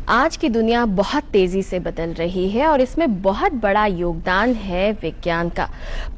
आज की दुनिया बहुत तेजी से बदल रही है और इसमें बहुत बड़ा योगदान है विज्ञान का।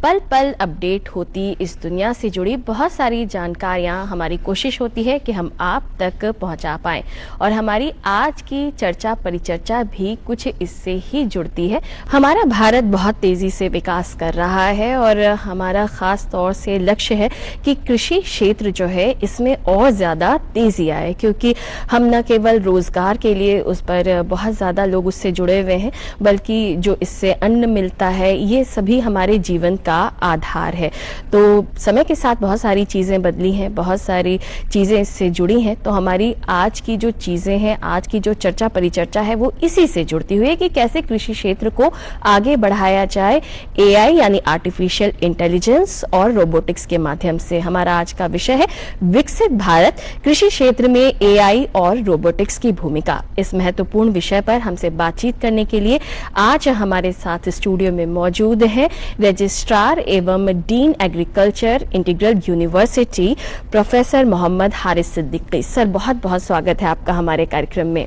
पल पल अपडेट होती इस दुनिया से जुड़ी बहुत सारी जानकारियां हमारी कोशिश होती है कि हम आप तक पहुंचा पाएं और हमारी आज की चर्चा परिचर्चा भी कुछ इससे ही जुड़ती है। हमारा भारत बहुत तेजी से विकास कर रहा है और हमारा खास तौर से लक्ष्य है कि कृषि क्षेत्र जो है इसमें और ज्यादा तेजी आए, क्योंकि हम न केवल रोजगार के लिए उस पर बहुत ज़्यादा लोग उससे जुड़े हुए हैं, बल्कि जो इससे अन्न मिलता है ये सभी हमारे जीवन का आधार है। तो समय के साथ बहुत सारी चीज़ें बदली हैं, बहुत सारी चीज़ें इससे जुड़ी हैं। तो हमारी आज की जो चीज़ें हैं, आज की जो चर्चा परिचर्चा है वो इसी से जुड़ती हुई है कि कैसे कृषि क्षेत्र को आगे बढ़ाया जाए एआई यानी आर्टिफिशियल इंटेलिजेंस और रोबोटिक्स के माध्यम से। हमारा आज का विषय है विकसित भारत, कृषि क्षेत्र में एआई और रोबोटिक्स की भूमिका। इस महत्वपूर्ण विषय पर हमसे बातचीत करने के लिए आज हमारे साथ स्टूडियो में मौजूद हैं रजिस्ट्रार एवं dean agriculture Integral University professor Mohammad Haris Siddiqui. Sir, बहुत बहुत स्वागत है आपका हमारे कार्यक्रम में।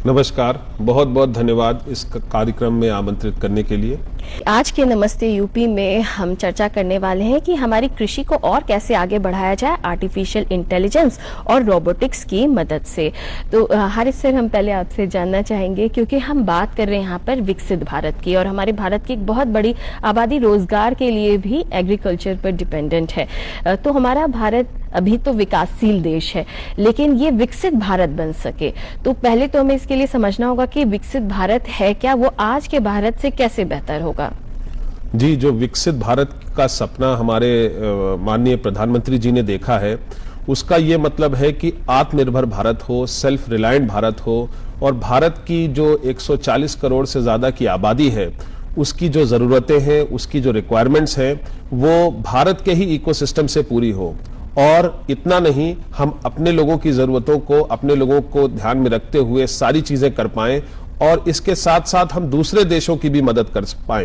नमस्कार, बहुत बहुत धन्यवाद इस कार्यक्रम में आमंत्रित करने के लिए। आज के नमस्ते यूपी में हम चर्चा करने वाले हैं कि हमारी कृषि को और कैसे आगे बढ़ाया जाए आर्टिफिशियल इंटेलिजेंस और रोबोटिक्स की मदद से। तो हारिस सर, हम पहले आपसे जानना चाहेंगे, क्योंकि हम बात कर रहे हैं यहाँ पर विकसित भारत की और हमारे भारत की एक बहुत बड़ी आबादी रोजगार के लिए भी एग्रीकल्चर पर डिपेंडेंट है। तो हमारा भारत अभी तो विकासशील देश है, लेकिन ये विकसित भारत बन सके तो पहले तो हमें इसके लिए समझना होगा कि विकसित भारत है क्या, वो आज के भारत से कैसे बेहतर होगा। जी, जो विकसित भारत का सपना हमारे माननीय प्रधानमंत्री जी ने देखा है, उसका ये मतलब है कि आत्मनिर्भर भारत हो, सेल्फ रिलायंट भारत हो और भारत की जो 140 करोड़ से ज्यादा की आबादी है उसकी जो जरूरतें हैं, उसकी जो रिक्वायरमेंट्स हैं, वो भारत के ही इकोसिस्टम से पूरी हो। और इतना नहीं, हम अपने लोगों की जरूरतों को, अपने लोगों को ध्यान में रखते हुए सारी चीजें कर पाएं और इसके साथ साथ हम दूसरे देशों की भी मदद कर पाएं।